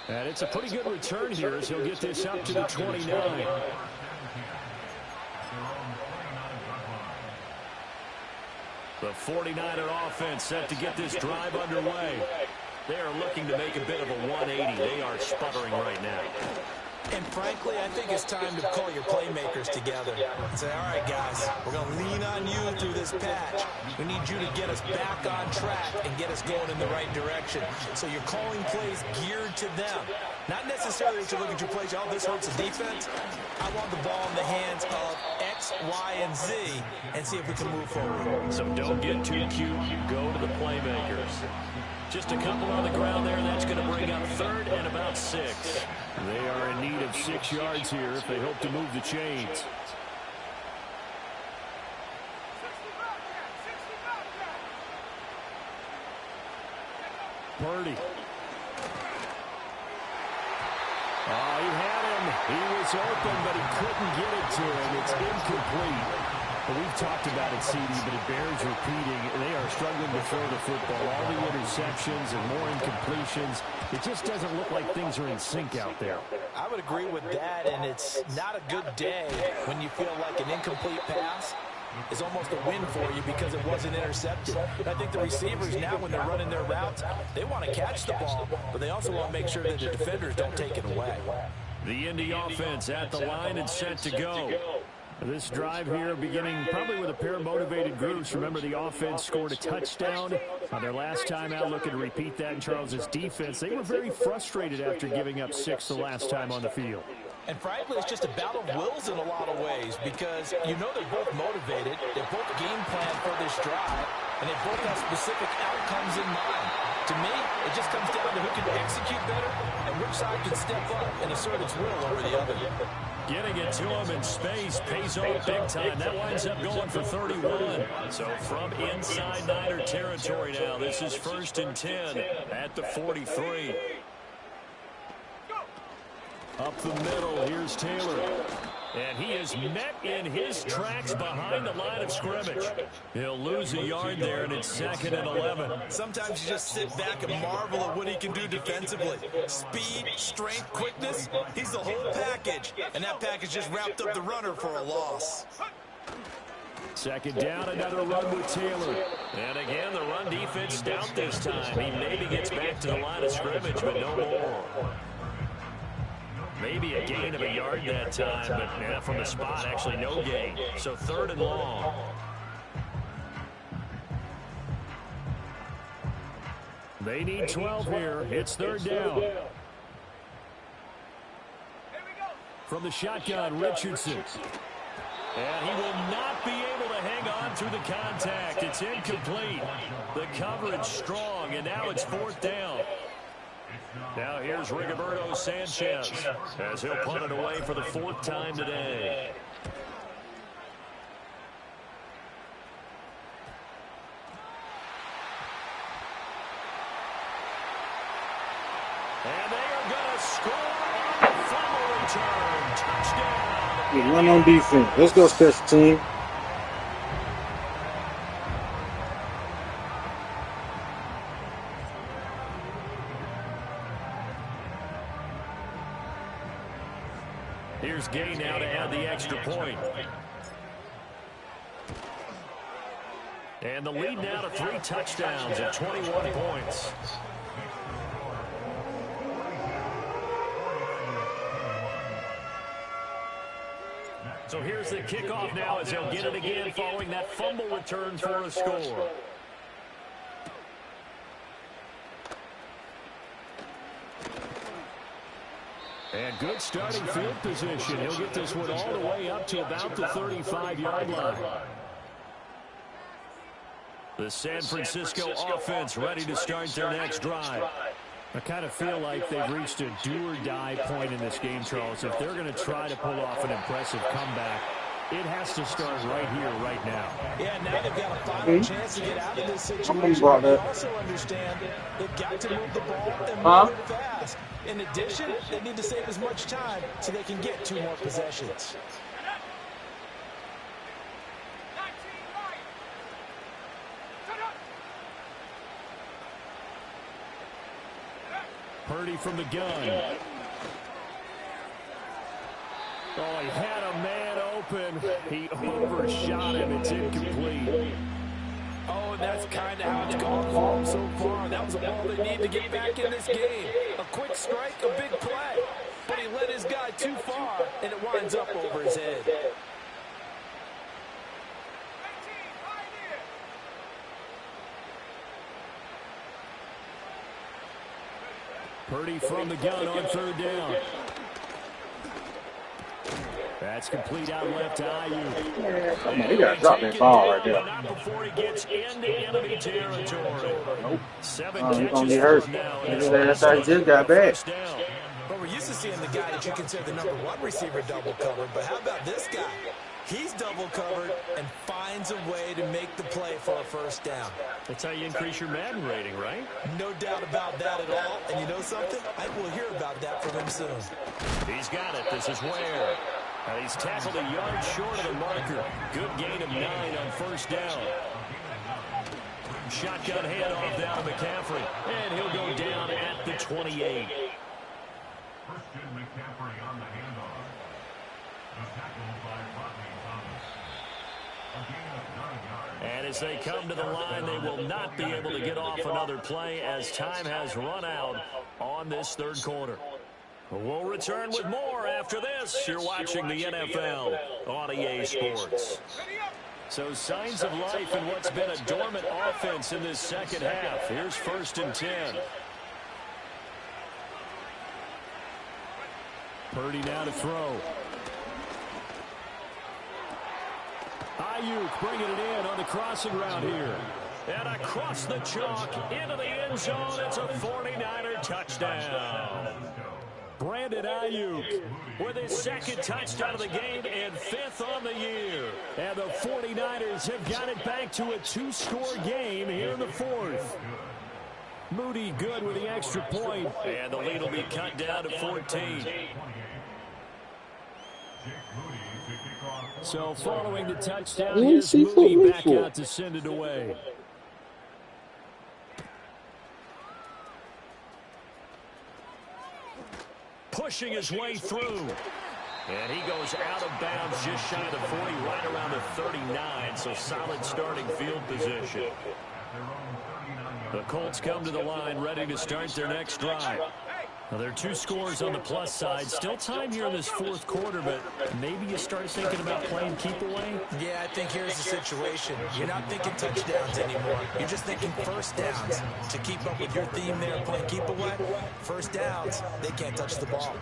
And it's a pretty good return here as he'll get this up to the 29. The 49er offense set to get this drive underway. They are looking to make a bit of a 180. They are sputtering right now. And frankly, I think it's time to call your playmakers together and say, all right, guys, we're going to lean on you through this patch. We need you to get us back on track and get us going in the right direction. So you're calling plays geared to them. Not necessarily that you look at your plays, oh, this hurts the defense. I want the ball in the hands of X, Y, and Z and see if we can move forward. So don't get too cute. Go to the playmakers. Just a couple on the ground there. That's going to bring up 3rd and about 6. They are in need of 6 yards here if they hope to move the chains. Purdy. Oh, he had him. He was open, but he couldn't get it to him. It's incomplete. But we've talked about it, CD, but it bears repeating. They are struggling to throw the football. All the interceptions and more incompletions. It just doesn't look like things are in sync out there. I would agree with that, and it's not a good day when you feel like an incomplete pass is almost a win for you because it wasn't intercepted. I think the receivers now, when they're running their routes, they want to catch the ball, but they also want to make sure that the defenders don't take it away. The Indy offense at the line and set to go. This drive here beginning probably with a pair of motivated groups. Remember, the offense scored a touchdown on their last time out. Looking to repeat that in Charles's defense. They were very frustrated after giving up 6 the last time on the field. And frankly, it's just a battle of wills in a lot of ways because you know they're both motivated. They're both game plan for this drive, and they both have specific outcomes in mind. To me, it just comes down to who can execute better and which side can step up and assert its will over the other. Getting it to him in space pays off big time. That winds up going for 31. So from inside Niner territory now, this is 1st and 10 at the 43. Up the middle, here's Taylor. And he is met in his tracks behind the line of scrimmage. He'll lose a yard there, and it's 2nd and 11. Sometimes you just sit back and marvel at what he can do defensively. Speed, strength, quickness, he's the whole package. And that package just wrapped up the runner for a loss. 2nd down, another run with Taylor. And again, the run defense stout this time. He maybe gets back to the line of scrimmage, but no more. Maybe a gain of a yard that time, but from the spot, actually no gain. So 3rd and long. They need 12 here. It's third down. From the shotgun, Richardson. And he will not be able to hang on through the contact. It's incomplete. The coverage strong, and now it's fourth down. Now here's Rigoberto Sanchez as he'll punt it away for the fourth time today. And they are going to score on the fumble return. Touchdown. We run on defense. Let's go, special team. Here's Gay now to add the extra point. And the lead now to 3 touchdowns at 21 points. So here's the kickoff now as they'll get it again following that fumble return for a score. And good starting field position. He'll get this one all the way up to about the 35-yard line. The San Francisco offense ready to start their next drive. I kind of feel like they've reached a do-or-die point in this game, Charles. If they're going to try to pull off an impressive comeback, it has to start right here, right now. Yeah, now they've got a final chance to get out of this situation. They also understand they've got to move the ball and move it fast. In addition, they need to save as much time so they can get 2 more possessions. Purdy from the gun. Oh, he had a man open. He overshot him. It's incomplete. Oh, and that's kind of how it's gone for him so far. That was a ball they need to get back in this game. A quick strike, a big play. But he led his guy too far, and it winds up over his head. Purdy from the gun on third down. That's complete out left to Ayuk. Come on, he got to drop that ball right there. Not before he gets into enemy territory. Nope. 7 he's catches going to get hurt. That's how he just got back. But we're used to seeing the guy that you consider the number 1 receiver double covered. But how about this guy? He's double covered and finds a way to make the play for a first down. That's how you increase your Madden rating, right? No doubt about that at all. And you know something? I will hear about that from him soon. He's got it. This is Ware. And he's tackled a yard short of the marker. Good gain of 9 on first down. Shotgun handoff down to McCaffrey. And he'll go down at the 28. Christian McCaffrey on the handoff. The tackle by Rodney Thomas. A gain of 9 yards. And as they come to the line, they will not be able to get off another play as time has run out on this third quarter. We'll return with more after this. You're watching the NFL on EA Sports. So signs of life in what's been a dormant offense in this second half. Here's 1st and 10. Purdy now to throw. Ayuk bringing it in on the crossing route here. And across the chalk into the end zone. It's a 49er touchdown. Brandon Ayuk with his 2nd touchdown of the game and 5th on the year. And the 49ers have got it back to a 2-score game here in the 4th. Moody good with the extra point. And the lead will be cut down to 14. So following the touchdown, here's Moody back out to send it away. Pushing his way through. And he goes out of bounds just shy of the 40, right around the 39. So solid starting field position. The Colts come to the line ready to start their next drive. Well, there are two scores on the plus side. Still time here in this fourth quarter, but maybe you start thinking about playing keep away? Yeah, I think here's the situation. You're not thinking touchdowns anymore. You're just thinking first downs. To keep up with your theme there, playing keep away, first downs, they can't touch the ball.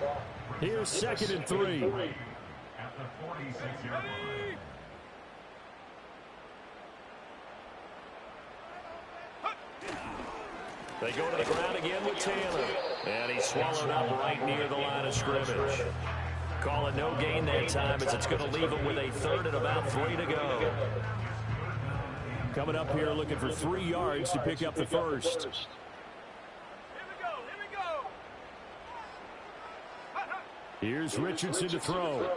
Here's 2nd and 3. At the 46-yard line. They go to the ground again with Taylor. And he's swallowed up right near the line of scrimmage. Call it no gain that time as it's going to leave him with a 3rd and about 3 to go. Coming up here looking for 3 yards to pick up the first. Here's Richardson to throw.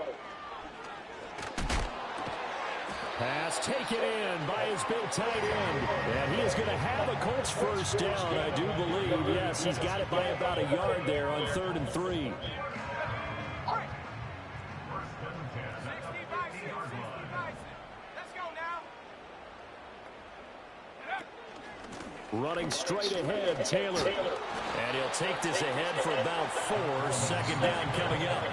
Pass taken in by his big tight end. And he is going to have a Colts first down, I do believe. Yes, he's got it by about a yard there on 3rd and 3. Running straight ahead, Taylor. And he'll take this ahead for about 4. 2nd down coming up.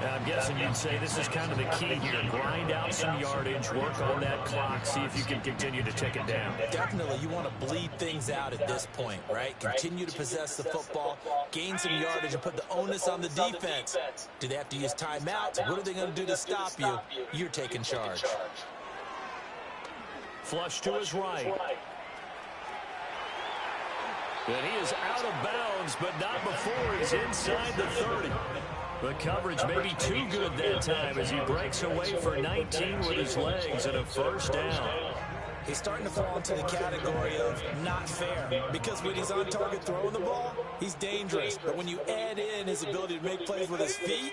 I'm guessing you'd say this is kind of the key here. Grind out some yardage, work on that clock, see if you can continue to tick it down. Definitely, you want to bleed things out at this point, right? Continue to possess the football, gain some yardage, and put the onus on the defense. Do they have to use timeouts? What are they going to do to stop you? You're taking charge. Flush to his right. And he is out of bounds, but not before he's inside the 30. The coverage may be too good that time as he breaks away for 19 with his legs and a first down. He's starting to fall into the category of not fair because when he's on target throwing the ball, he's dangerous. But when you add in his ability to make plays with his feet,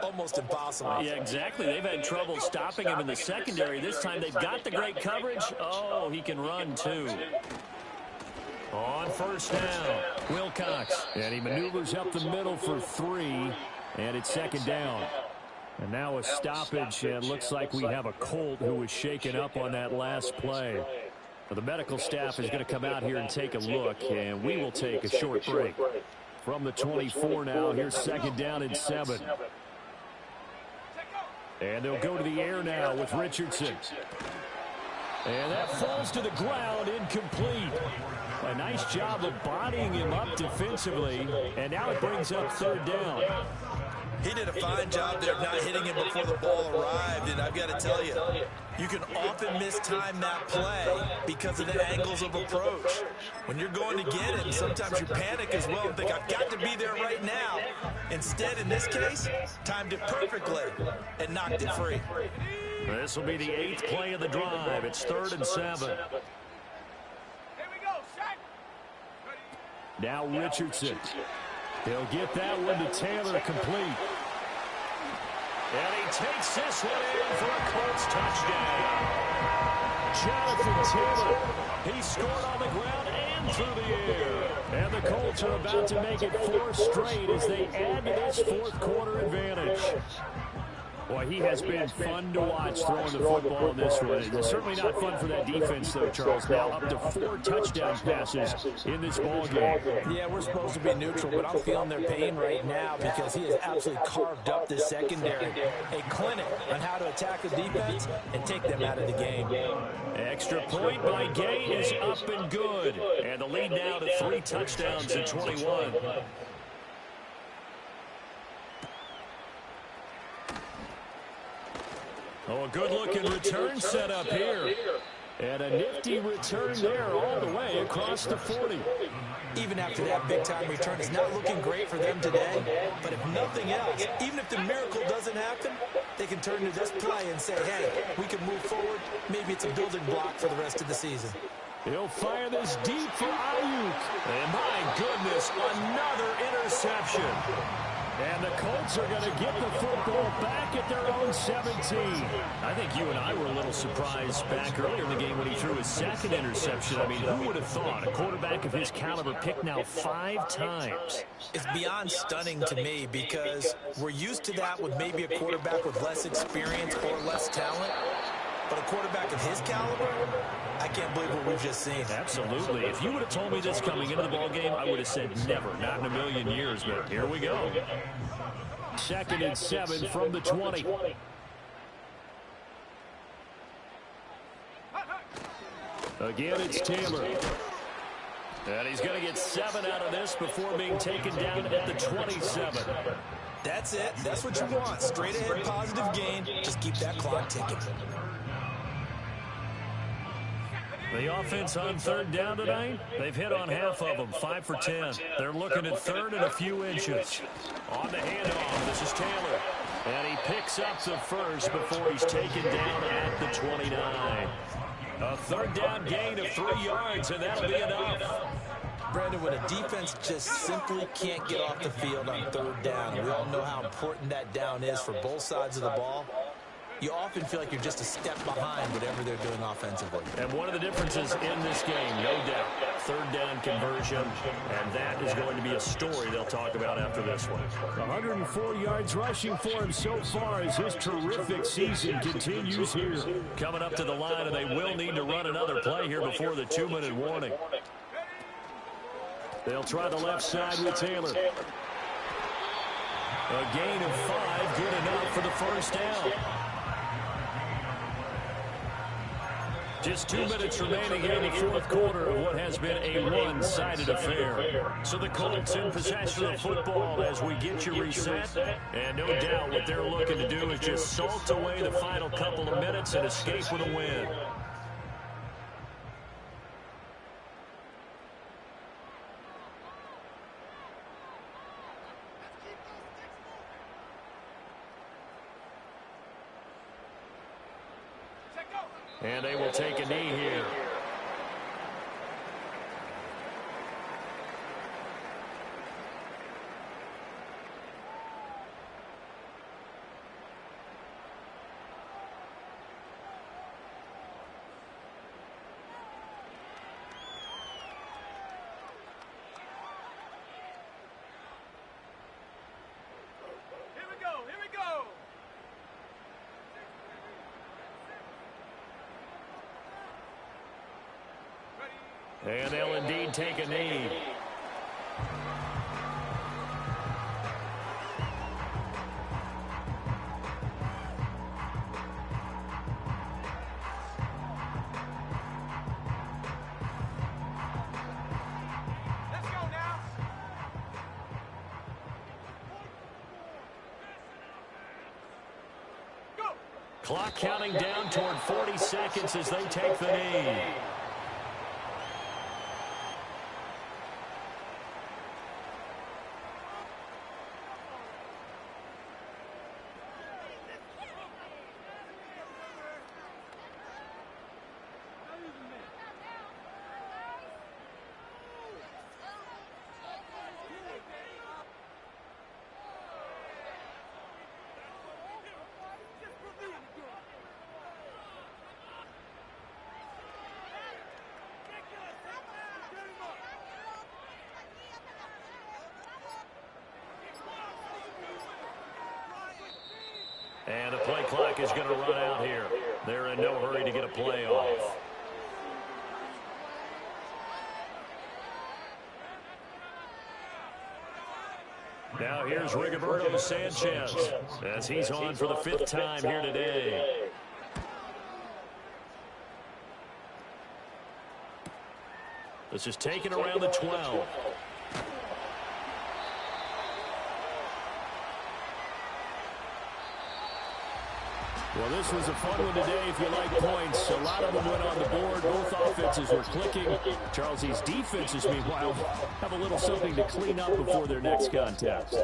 almost impossible. Yeah, exactly. They've had trouble stopping him in the secondary. This time they've got the great coverage. Oh, he can run too. On first down, Wilcox. And he maneuvers up the middle for 3, and it's 2nd down. And now a stoppage, and looks like we have a Colt who was shaken up on that last play. Well, the medical staff is going to come out here and take a look, and we will take a short break. From the 24 now, here's 2nd down and 7. And they'll go to the air now with Richardson. And that falls to the ground, incomplete. A nice job of bodying him up defensively, and now it brings up 3rd down. He did a fine job there of not hitting him before the ball arrived, and I've got to tell you, you can often mistime that play because of the angles of approach. When you're going to get him, sometimes you panic as well and think, I've got to be there right now. Instead, in this case, timed it perfectly and knocked it free. This will be the 8th play of the drive. It's 3rd and 7. Now Richardson. He'll get that one to Taylor complete. And he takes this one in for a Colts touchdown. Jonathan Taylor. He scored on the ground and through the air. And the Colts are about to make it 4 straight as they add to this fourth quarter advantage. Boy, he has been fun to watch throwing the football in this one. It's certainly not fun for that defense, though, Charles. Now up to 4 touchdown passes in this ballgame. Yeah, we're supposed to be neutral, but I'm feeling their pain right now because he has absolutely carved up this secondary. A clinic on how to attack the defense and take them out of the game. Extra point by Gay is up and good. And the lead now to 3 touchdowns in 21. Oh, a good-looking return set up here. And a nifty return there all the way across the 40. Even after that big-time return, it's not looking great for them today. But if nothing else, even if the miracle doesn't happen, they can turn to this play and say, hey, we can move forward. Maybe it's a building block for the rest of the season. He'll fire this deep for Ayuk. And my goodness, another interception. And the Colts are going to get the football back at their own 17. I think you and I were a little surprised back earlier in the game when he threw his 2nd interception. I mean, who would have thought a quarterback of his caliber picked now 5 times? It's beyond stunning to me because we're used to that with maybe a quarterback with less experience or less talent. But a quarterback of his caliber, I can't believe what we've just seen. Absolutely. If you would have told me this coming into the ballgame, I would have said never, not in a million years, but here we go. 2nd and 7 from the 20. Again, it's Taylor. And he's going to get 7 out of this before being taken down at the 27. That's it. That's what you want. Straight ahead positive gain. Just keep that clock ticking. The offense on 3rd down tonight, they've hit on half of them, 5 for 10. They're looking at 3rd and a few inches. On the handoff, this is Taylor. And he picks up the first before he's taken down at the 29. A 3rd down gain of 3 yards, and that'll be enough. Brandon, when a defense just simply can't get off the field on 3rd down, we all know how important that down is for both sides of the ball. You often feel like you're just a step behind whatever they're doing offensively. And one of the differences in this game, no doubt, 3rd down conversion, and that is going to be a story they'll talk about after this one. 104 yards rushing for him so far as his terrific season continues here. Coming up to the line, and they will need to run another play here before the 2-minute warning. They'll try the left side with Taylor. A gain of 5, good enough for the first down. Just 2 minutes remaining here in the 4th quarter of what has been a one-sided affair. So the Colts in possession of the football as we get you reset. And no doubt what they're looking to do is just salt away the final couple of minutes and escape with a win. And they will take a knee here. And they'll indeed take a knee. Let's go now. Go. Clock counting down toward 40 seconds as they take the knee. And the play clock is going to run out here. They're in no hurry to get a play off. Now here's Rigoberto Sanchez as he's on for the 5th time here today. This is taken around the 12. Well, this was a fun one today if you like points. A lot of them went on the board. Both offenses were clicking. Charles, these defenses, meanwhile, have a little something to clean up before their next contest.